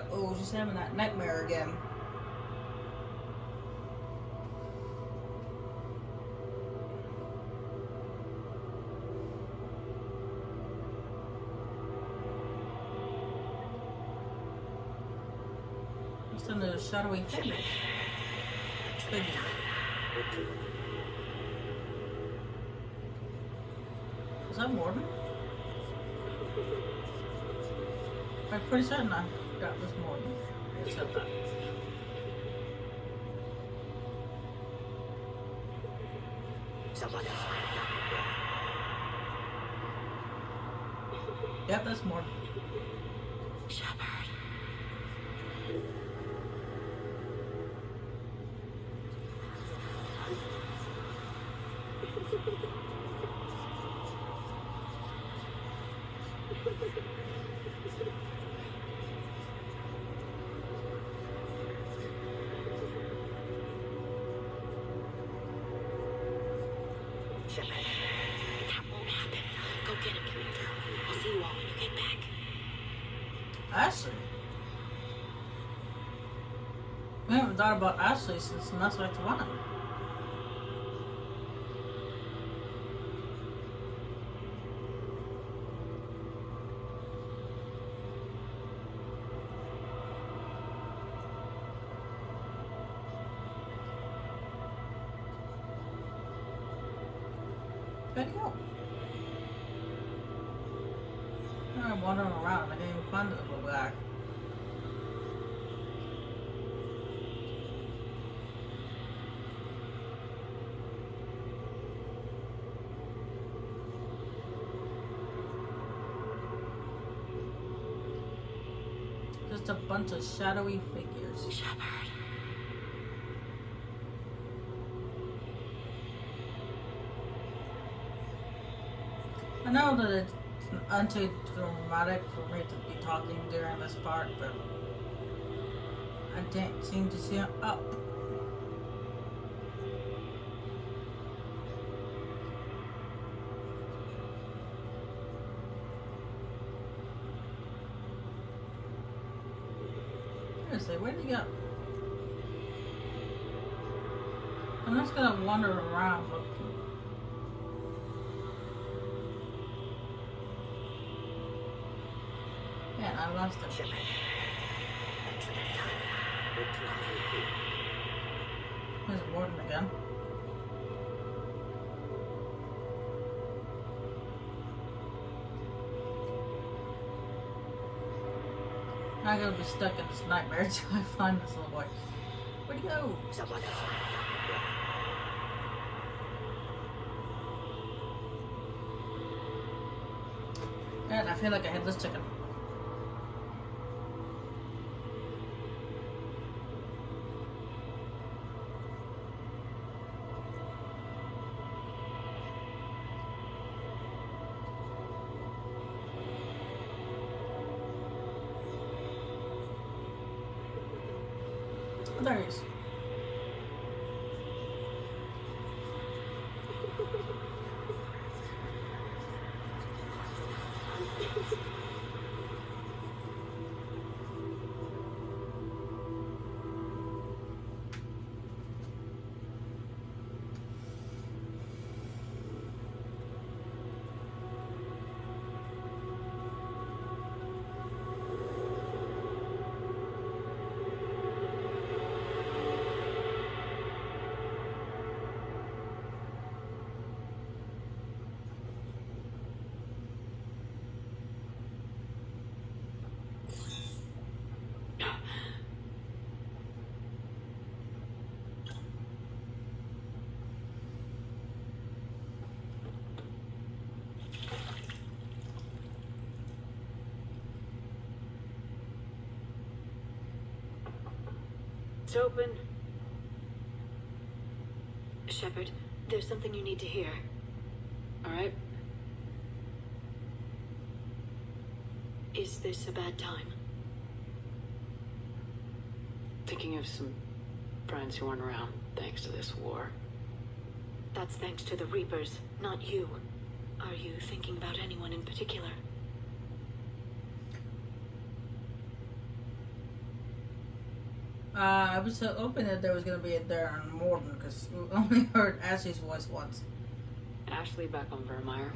Uh-oh, she's having that nightmare again. It's in the shadowy figure. Is that Morton? I'm pretty certain that was Morton. Who said that? Yep, that's Morton. Shepard. Shepard, that won't happen. Go get him, Commander. I'll see you all when you get back. Ashley? We haven't thought about Ashley since Mass Effect 1. Where'd he go? I'm wandering around. I didn't even find the little guy. Just a bunch of shadowy figures. Shepard. I know that it's anti-dramatic for me to be talking during this part, but I didn't seem to see him up. Seriously, where'd he go? I'm just gonna wander around looking. Man, I lost him. There's Warden again. I'm gonna be stuck in this nightmare until I find this little boy. Where'd he go? Man, I feel like a headless chicken. Oh, there he is. It's open. Shepard, there's something you need to hear. All right? Is this a bad time? Thinking of some friends who aren't around thanks to this war. That's thanks to the Reapers, not you. Are you thinking about anyone in particular? I was so hoping that there was going to be a Darren Morton because we only heard Ashley's voice once. Ashley back on Vermeer.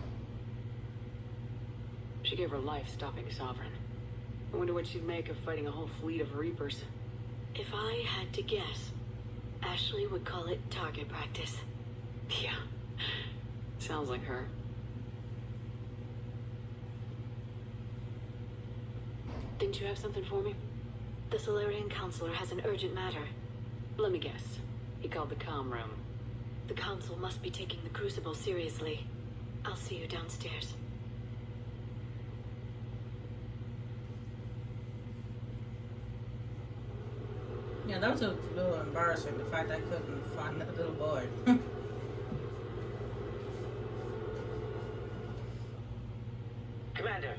She gave her life stopping Sovereign. I wonder what she'd make of fighting a whole fleet of Reapers. If I had to guess, Ashley would call it target practice. Yeah, sounds like her. Didn't you have something for me? The Solarian Counselor has an urgent matter. Let me guess. He called the comm room. The Council must be taking the Crucible seriously. I'll see you downstairs. Yeah, that was a little embarrassing, the fact I couldn't find that little boy. Commander,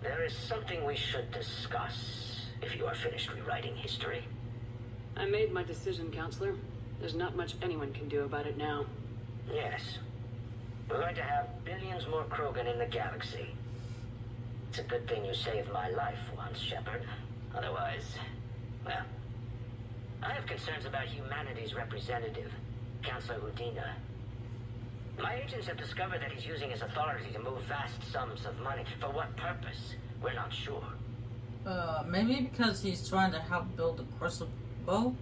there is something we should discuss if you are finished rewriting history. I made my decision, Counselor. There's not much anyone can do about it now. Yes. We're going to have billions more Krogan in the galaxy. It's a good thing you saved my life once, Shepard. Otherwise, well, I have concerns about humanity's representative, Counselor Rudina. My agents have discovered that he's using his authority to move vast sums of money. For what purpose? We're not sure. Maybe because he's trying to help build the Crucible,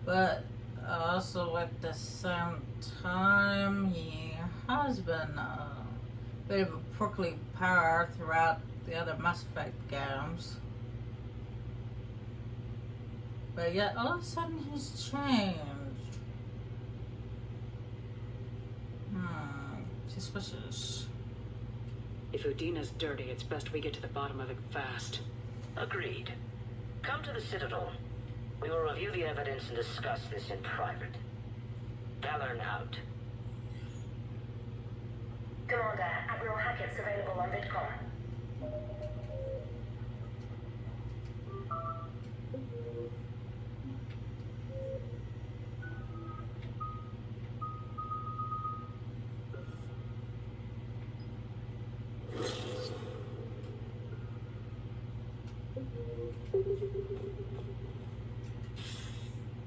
but also at the same time, he has been a bit of a prickly power throughout the other Mass Effect games. But yet, all of a sudden, he's changed. Suspicious. If Udina's dirty, it's best we get to the bottom of it fast. Agreed. Come to the Citadel. We will review the evidence and discuss this in private. Valorn out. Commander, Admiral Hackett's available on VidCom.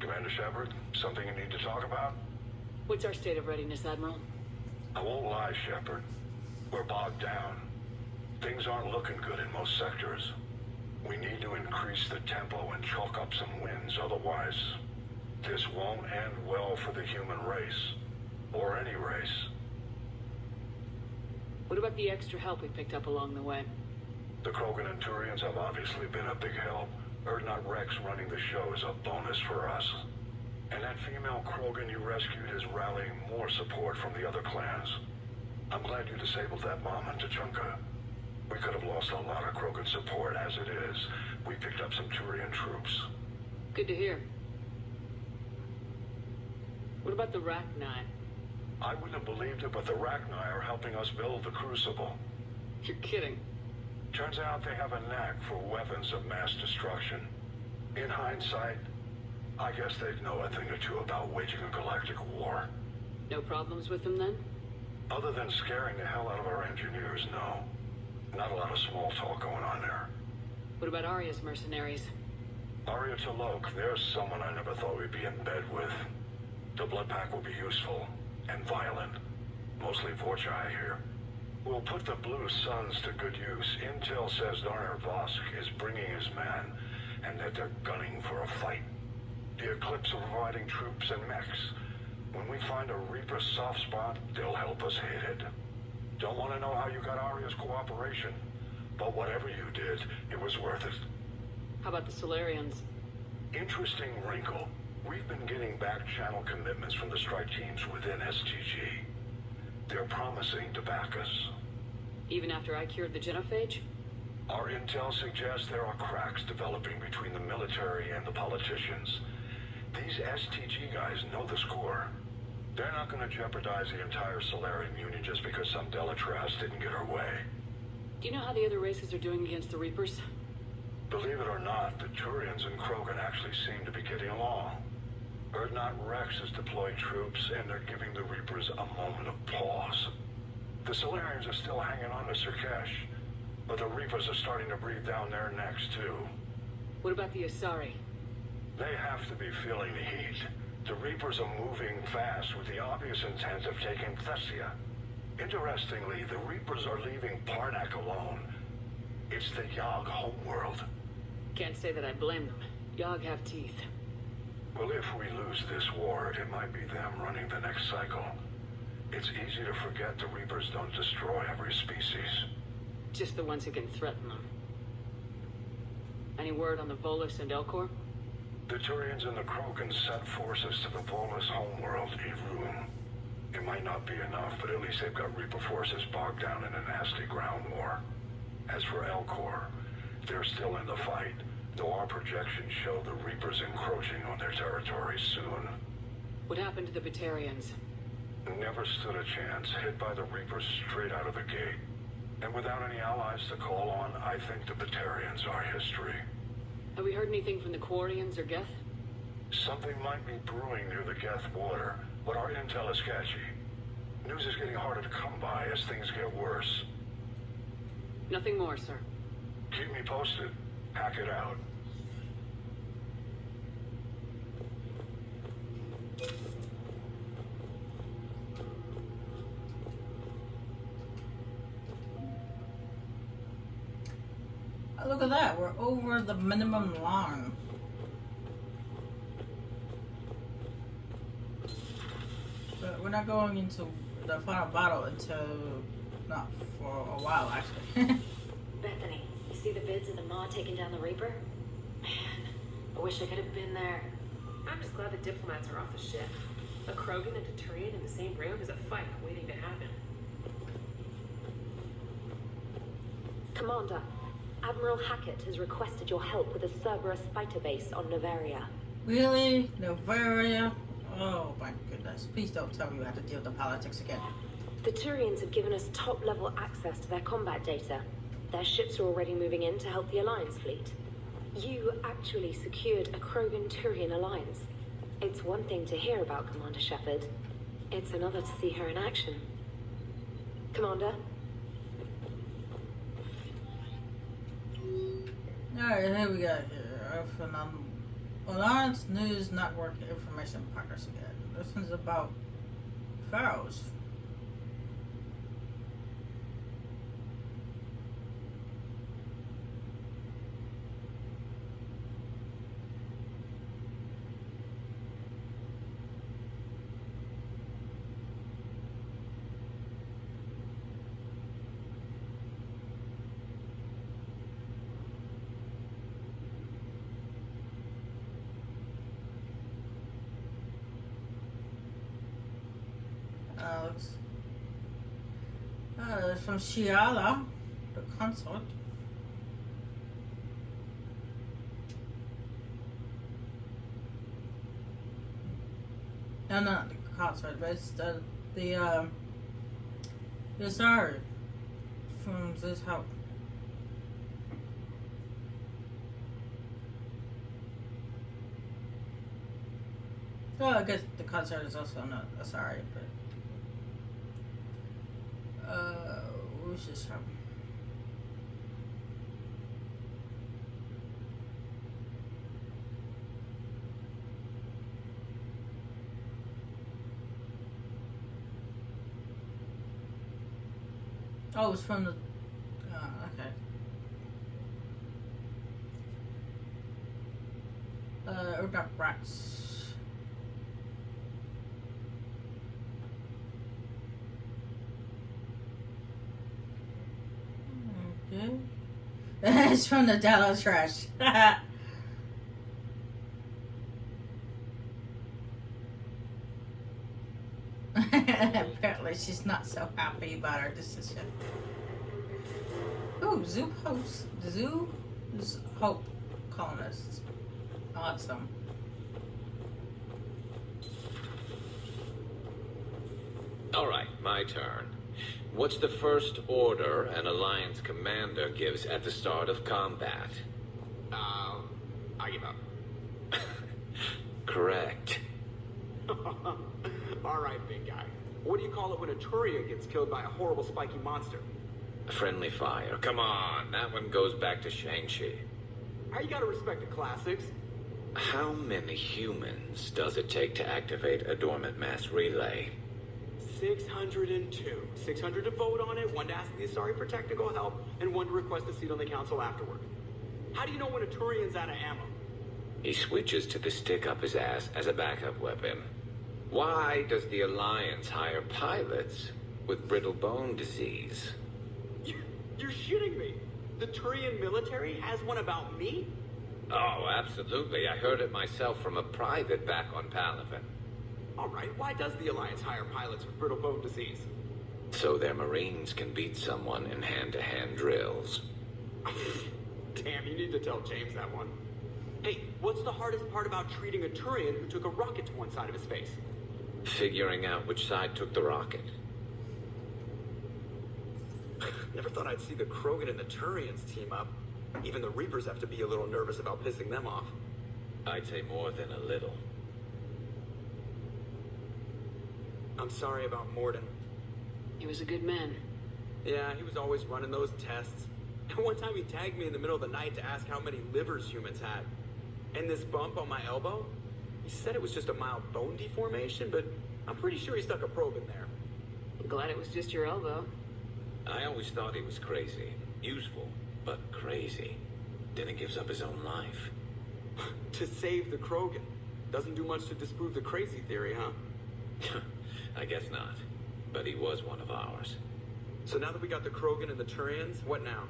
Commander Shepard, something you need to talk about? What's our state of readiness, Admiral? I won't lie, Shepard. We're bogged down. Things aren't looking good in most sectors. We need to increase the tempo and chalk up some wins, otherwise this won't end well for the human race. Or any race. What about the extra help we picked up along the way? The Krogan and Turians have obviously been a big help. Urdnot Rex running the show is a bonus for us. And that female Krogan you rescued is rallying more support from the other clans. I'm glad you disabled that bomb in Tuchanka. We could have lost a lot of Krogan support as it is. We picked up some Turian troops. Good to hear. What about the Rachni? I wouldn't have believed it, but the Rachni are helping us build the Crucible. You're kidding. Turns out they have a knack for weapons of mass destruction. In hindsight, I guess they'd know a thing or two about waging a galactic war. No problems with them then? Other than scaring the hell out of our engineers, no. Not a lot of small talk going on there. What about Arya's mercenaries? Arya Talok, there's someone I never thought we'd be in bed with. The blood pack will be useful and violent. Mostly Vorcha, I hear. We'll put the Blue Suns to good use. Intel says Darner Vosk is bringing his men, and that they're gunning for a fight. The Eclipse are providing troops and mechs. When we find a Reaper soft spot, they'll help us hit it. Don't want to know how you got Arya's cooperation, but whatever you did, it was worth it. How about the Solarians? Interesting wrinkle. We've been getting back-channel commitments from the strike teams within STG. They're promising to back us. Even after I cured the genophage? Our intel suggests there are cracks developing between the military and the politicians. These STG guys know the score. They're not going to jeopardize the entire Solarian Union just because some Delatraz didn't get her way. Do you know how the other races are doing against the Reapers? Believe it or not, the Turians and Krogan actually seem to be getting along. Urdnot Rex has deployed troops, and they're giving the Reapers a moment of pause. The Solarians are still hanging on to Surkesh, but the Reapers are starting to breathe down their necks, too. What about the Asari? They have to be feeling the heat. The Reapers are moving fast with the obvious intent of taking Thessia. Interestingly, the Reapers are leaving Parnak alone. It's the Yogg homeworld. Can't say that I blame them. Yogg have teeth. Well, if we lose this war, it might be them running the next cycle. It's easy to forget the Reapers don't destroy every species. Just the ones who can threaten them. Any word on the Volus and Elcor? The Turians and the Krogan sent forces to the Volus homeworld, Evroom. It might not be enough, but at least they've got Reaper forces bogged down in a nasty ground war. As for Elcor, they're still in the fight, though our projections show the Reapers encroaching on their territory soon. What happened to the Batarians? Never stood a chance, hit by the Reapers straight out of the gate. And without any allies to call on, I think the Batarians are history. Have we heard anything from the Quarians or Geth? Something might be brewing near the Geth border, but our intel is sketchy. News is getting harder to come by as things get worse. Nothing more, sir. Keep me posted. Hack it out. Oh, look at that, we're over the minimum line. But we're not going into the final battle until, not for a while actually. Bethany, you see the vids of the Maw taking down the Reaper? Man, I wish I could have been there. I'm just glad the diplomats are off the ship. A Krogan and a Turian in the same room is a fight waiting to happen. Commander, Admiral Hackett has requested your help with a Cerberus fighter base on Novaria. Really? Novaria? Oh my goodness. Please don't tell me we have to deal with the politics again. The Turians have given us top-level access to their combat data. Their ships are already moving in to help the Alliance fleet. You actually secured a Krogan-Turian alliance. It's one thing to hear about, Commander Shepard. It's another to see her in action. Commander? Alright, here we go. Here. From Alliance News Network Information Partners again. This one's about pharaohs. From Shiala, the consort. No, not the consort, but it's the Bizarre from this house. Well, I guess the consort is also not sorry, but where's this from? Oh, it's from the. Okay. Urdak Rats. Okay. It's from the Dallas Trash. Apparently she's not so happy about her decision. Ooh, Zoo Host. Zoo's Hope colonists. Awesome. Alright, my turn. What's the first order an Alliance commander gives at the start of combat? I give up. Correct. Alright, big guy. What do you call it when a Turian gets killed by a horrible spiky monster? Friendly fire. Come on, that one goes back to Shang-Chi. How you gotta respect the classics? How many humans does it take to activate a dormant mass relay? 602. 600 to vote on it, 1 to ask the Asari for technical help, and 1 to request a seat on the council afterward. How do you know when a Turian's out of ammo? He switches to the stick up his ass as a backup weapon. Why does the Alliance hire pilots with brittle bone disease? You're shitting me. The Turian military has one about me? Oh, absolutely. I heard it myself from a private back on Palaven. All right, why does the Alliance hire pilots with brittle bone disease? So their Marines can beat someone in hand-to-hand drills. Damn, you need to tell James that one. Hey, what's the hardest part about treating a Turian who took a rocket to one side of his face? Figuring out which side took the rocket. Never thought I'd see the Krogan and the Turians team up. Even the Reapers have to be a little nervous about pissing them off. I'd say more than a little. I'm sorry about Morden. He was a good man. Yeah, he was always running those tests. And one time he tagged me in the middle of the night to ask how many livers humans had. And this bump on my elbow? He said it was just a mild bone deformation, but I'm pretty sure he stuck a probe in there. I'm glad it was just your elbow. I always thought he was crazy. Useful, but crazy. Then he gives up his own life. To save the Krogan. Doesn't do much to disprove the crazy theory, huh? I guess not. But he was one of ours. So now that we got the Krogan and the Turians, what now?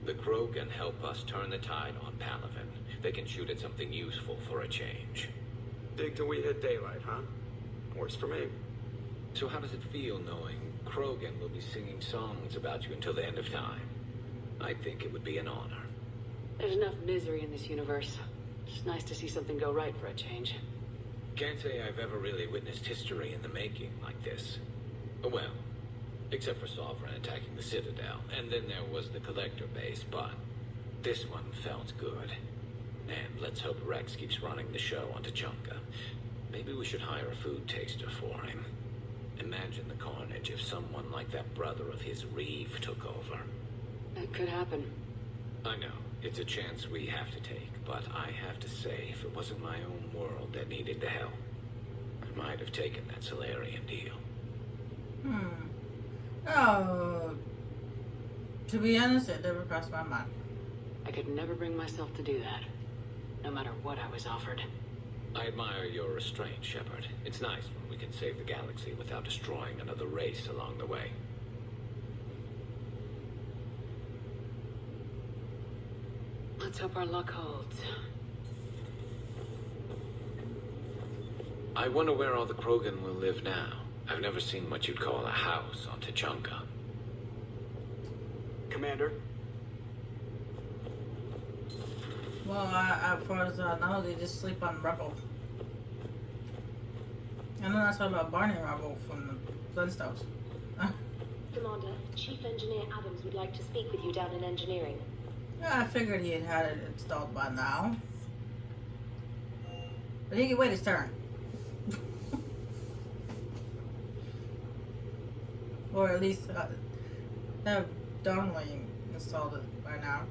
The Krogan help us turn the tide on Palaven. They can shoot at something useful for a change. Dig till we hit daylight, huh? Works for me. So how does it feel knowing Krogan will be singing songs about you until the end of time? I think it would be an honor. There's enough misery in this universe. It's nice to see something go right for a change. Can't say I've ever really witnessed history in the making like this. Well, except for Sovereign attacking the Citadel, and then there was the Collector base, but this one felt good. And let's hope Rex keeps running the show on Tuchanka. Maybe we should hire a food taster for him. Imagine the carnage if someone like that brother of his, Reeve, took over. It could happen. I know, it's a chance we have to take, but I have to say, if it wasn't my own world that needed the help, I might have taken that Solarian deal. Oh, to be honest, it never crossed my mind. I could never bring myself to do that, no matter what I was offered. I admire your restraint, Shepard. It's nice when we can save the galaxy without destroying another race along the way. Let's hope our luck holds. I wonder where all the Krogan will live now. I've never seen what you'd call a house on Tuchanka. Commander? Well, as far as I know, they just sleep on rubble. I know that's about Barney Rubble from the Flintstones. Commander, Chief Engineer Adams would like to speak with you down in engineering. Yeah, I figured he had it installed by now. But he can wait his turn. Or at least have Donnelly installed it by now.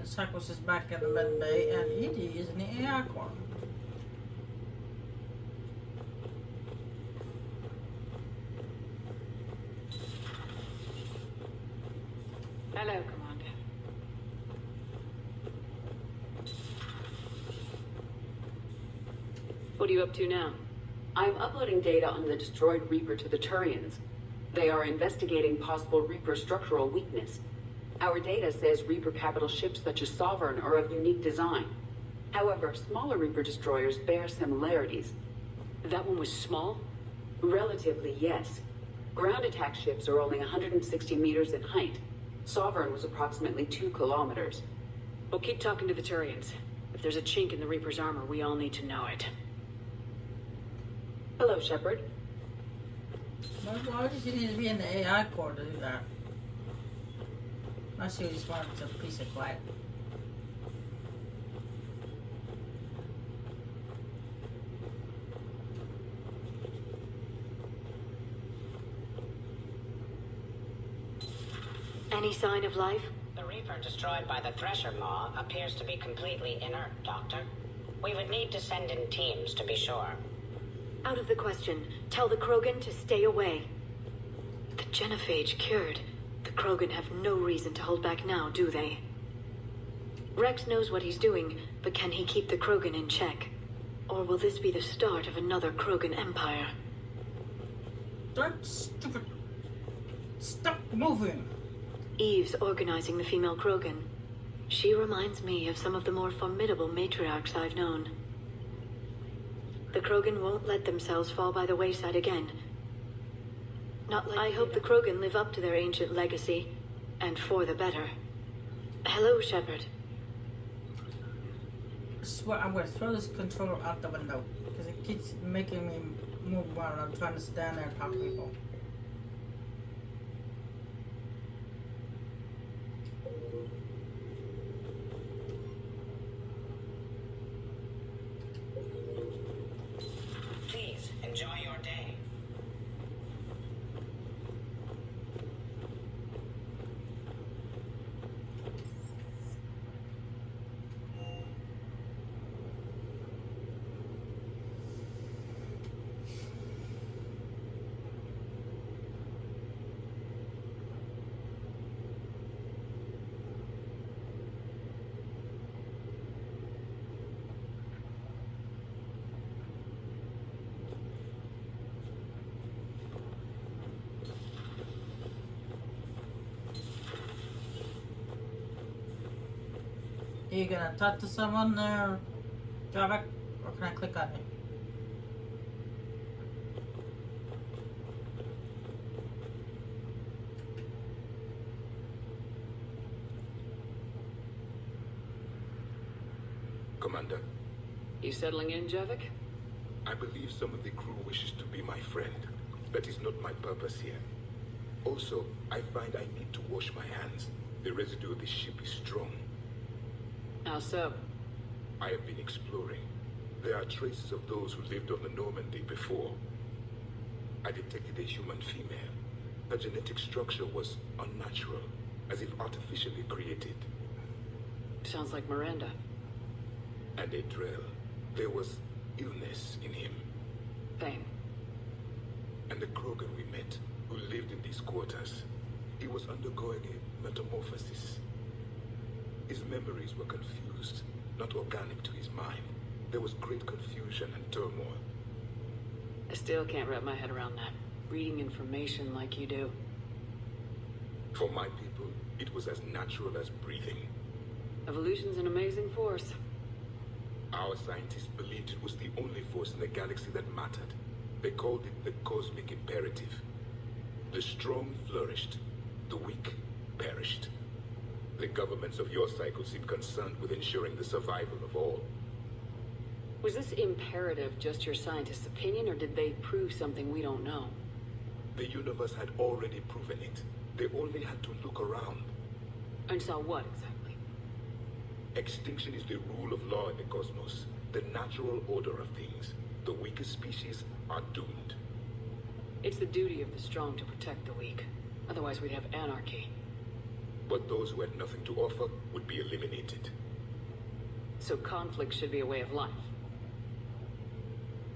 Cyclos is back in the med bay, and Edie is in the AI core. Hello, Commander. What are you up to now? I'm uploading data on the destroyed Reaper to the Turians. They are investigating possible Reaper structural weakness. Our data says Reaper capital ships such as Sovereign are of unique design. However, smaller Reaper destroyers bear similarities. That one was small? Relatively, yes. Ground attack ships are only 160 meters in height. Sovereign was approximately 2 kilometers. Well, keep talking to the Turians. If there's a chink in the Reaper's armor, we all need to know it. Hello, Shepard. Why does he need to be in the AI core to do that? I see, he just wanted some peace and quiet. Any sign of life? The Reaper destroyed by the Thresher Maw appears to be completely inert, Doctor. We would need to send in teams to be sure. Out of the question. Tell the Krogan to stay away. The genophage cured. The Krogan have no reason to hold back now, do they? Rex knows what he's doing, but can he keep the Krogan in check? Or will this be the start of another Krogan empire? That stupid. Stop moving! Eve's organizing the female Krogan. She reminds me of some of the more formidable matriarchs I've known. The Krogan won't let themselves fall by the wayside again. Not like I hope the Krogan live up to their ancient legacy, and for the better. Hello, Shepard. I swear I'm gonna throw this controller out the window because it keeps making me move while I'm trying to stand there and talk to people. Please, enjoy your day. Are you gonna talk to someone there, Javik? Or can I click on it? Commander, You settling in, Javik? I believe some of the crew wishes to be my friend. That is not my purpose here. Also, I find I need to wash my hands. The residue of the ship is strong. How so? I have been exploring. There are traces of those who lived on the Normandy before. I detected a human female. Her genetic structure was unnatural, as if artificially created. Sounds like Miranda. And a drill. There was illness in him. Pain. And the Krogan we met, who lived in these quarters, he was undergoing a metamorphosis. His memories were confused, not organic to his mind. There was great confusion and turmoil. I still can't wrap my head around that. Reading information like you do. For my people, it was as natural as breathing. Evolution's an amazing force. Our scientists believed it was the only force in the galaxy that mattered. They called it the cosmic imperative. The strong flourished, the weak perished. The governments of your cycle seem concerned with ensuring the survival of all. Was this imperative just your scientist's opinion, or did they prove something we don't know? The universe had already proven it. They only had to look around. And saw what exactly? Extinction is the rule of law in the cosmos, the natural order of things. The weakest species are doomed. It's the duty of the strong to protect the weak. Otherwise we'd have anarchy. But those who had nothing to offer would be eliminated. So conflict should be a way of life.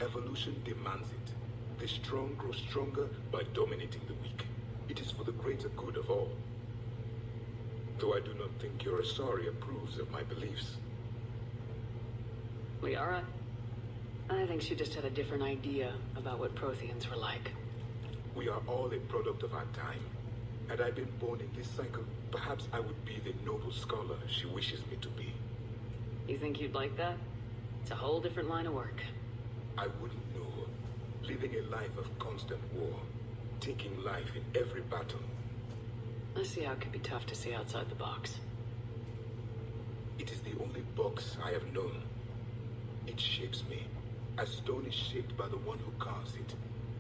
Evolution demands it. The strong grow stronger by dominating the weak. It is for the greater good of all. Though I do not think your Asari approves of my beliefs. Liara? I think she just had a different idea about what Protheans were like. We are all a product of our time. Had I been born in this cycle, perhaps I would be the noble scholar she wishes me to be. You think you'd like that? It's a whole different line of work. I wouldn't know. Living a life of constant war. Taking life in every battle. I see how it could be tough to see outside the box. It is the only box I have known. It shapes me, as stone is shaped by the one who carves it.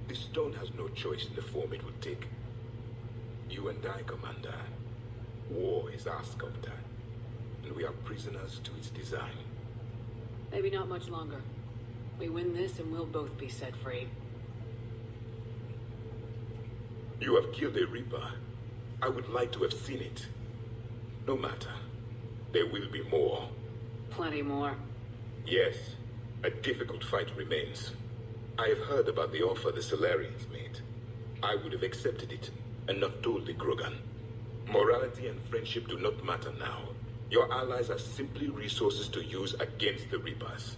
The stone has no choice in the form it will take. You and I, Commander. War is our sculptor, and we are prisoners to its design. Maybe not much longer. We win this and we'll both be set free. You have killed a Reaper. I would like to have seen it. No matter. There will be more. Plenty more. Yes, a difficult fight remains. I have heard about the offer the Solarians made. I would have accepted it, and not told the Krogan. Morality and friendship do not matter now. Your allies are simply resources to use against the Reapers.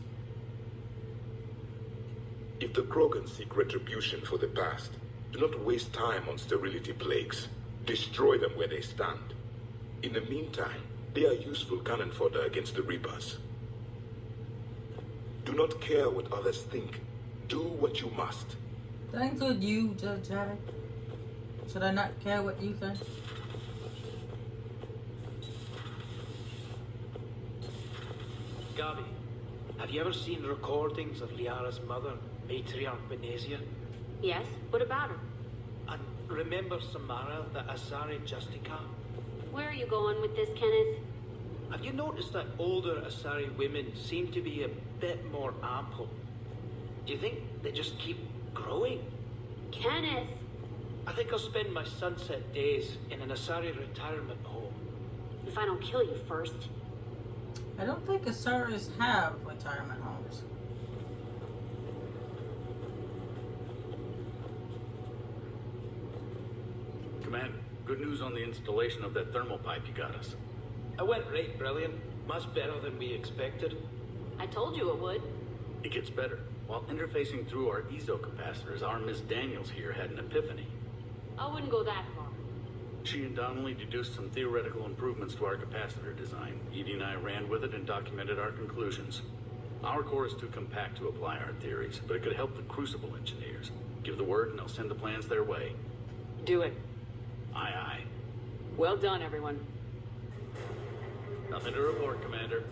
If the Krogan seek retribution for the past, do not waste time on sterility plagues. Destroy them where they stand. In the meantime, they are useful cannon fodder against the Reapers. Do not care what others think. Do what you must. That include you, Judge Haddock? Should I not care what you think? Gavi, have you ever seen recordings of Liara's mother, Matriarch Benezia? Yes? What about her? And remember Samara, the Asari Justica? Where are you going with this, Kenneth? Have you noticed that older Asari women seem to be a bit more ample? Do you think they just keep growing? Kenneth! I think I'll spend my sunset days in an Asari retirement home. If I don't kill you first. I don't think Asaris have retirement homes. Commander, good news on the installation of that thermal pipe you got us. It went right brilliant. Much better than we expected. I told you it would. It gets better. While interfacing through our ESO capacitors, our Miss Daniels here had an epiphany. I wouldn't go that far. She and Donnelly deduced some theoretical improvements to our capacitor design. Edie and I ran with it and documented our conclusions. Our core is too compact to apply our theories, but it could help the Crucible engineers. Give the word and they'll send the plans their way. Do it. Aye, aye. Well done, everyone. Nothing to report, Commander.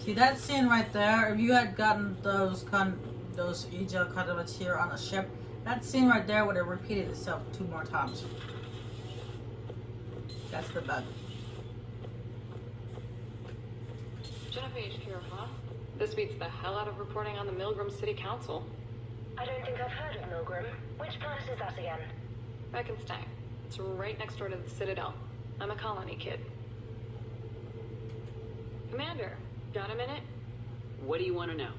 See that scene right there? If you had gotten those EGL condiments here on a ship, that scene right there would have repeated itself 2 more times. That's the bug. Genophage cure, huh? This beats the hell out of reporting on the Milgram City Council. I don't think I've heard of Milgram. Which planet is that again? Reichenstein. It's right next door to the Citadel. I'm a colony kid. Commander, got a minute? What do you want to know?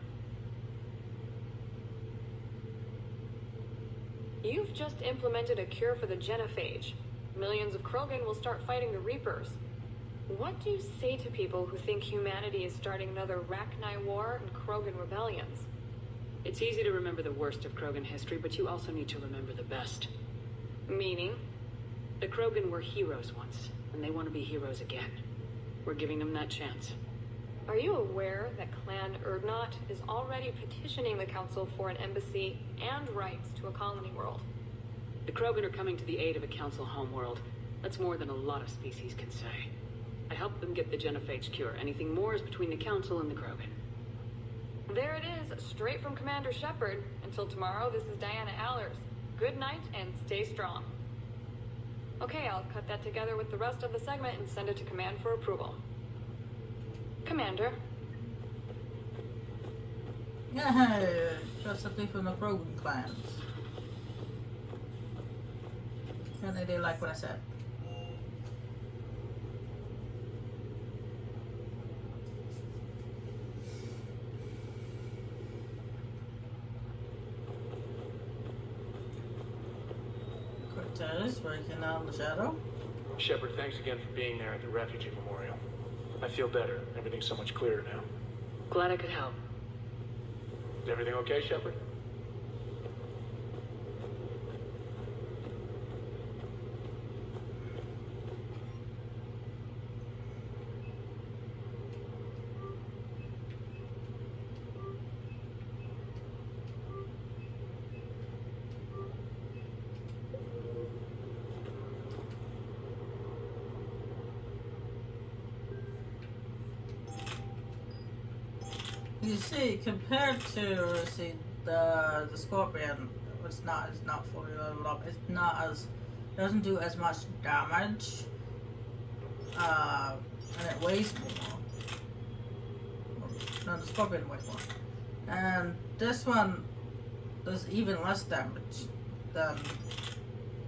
You've just implemented a cure for the genophage. Millions of Krogan will start fighting the Reapers. What do you say to people who think humanity is starting another Rachni War and Krogan rebellions? It's easy to remember the worst of Krogan history, but you also need to remember the best. Meaning? The Krogan were heroes once, and they want to be heroes again. We're giving them that chance. Are you aware that Clan Urdnot is already petitioning the Council for an embassy and rights to a colony world? The Krogan are coming to the aid of a Council homeworld. That's more than a lot of species can say. I helped them get the genophage cure. Anything more is between the Council and the Krogan. There it is, straight from Commander Shepard. Until tomorrow, this is Diana Allers. Good night and stay strong. Okay, I'll cut that together with the rest of the segment and send it to Command for approval. Commander. Yeah, that's something from the Krogan clans. And they like what I said. Cortez working on the shadow. Shepard, thanks again for being there at the refugee memorial. I feel better. Everything's so much clearer now. Glad I could help. Is everything okay, Shepard? You see, compared to the Scorpion, it's not fully leveled up. It's not as doesn't do as much damage, and it weighs more. No, the Scorpion weighs more, and this one does even less damage than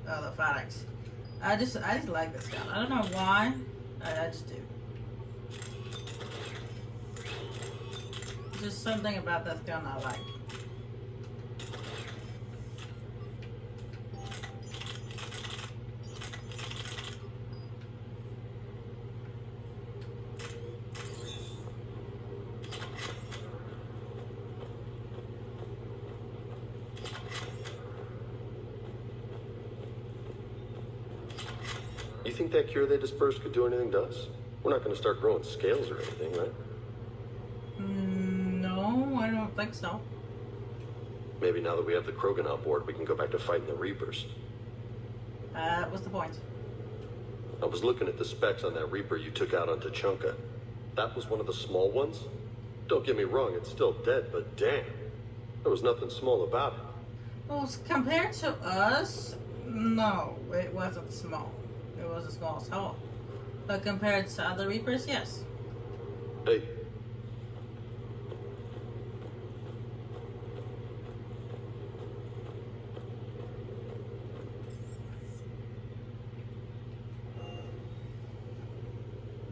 the products. I just like this gun. I don't know why. I just do. Just something about this gun I like. You think that cure they dispersed could do anything to us? We're not going to start growing scales or anything, right? No, I don't think so. Maybe now that we have the Krogan on board, we can go back to fighting the Reapers. What's the point? I was looking at the specs on that Reaper you took out on Tachanka. That was one of the small ones? Don't get me wrong, it's still dead, but damn. There was nothing small about it. Well, compared to us, no, it wasn't small. It was a small as hell. But compared to other Reapers, yes. Hey,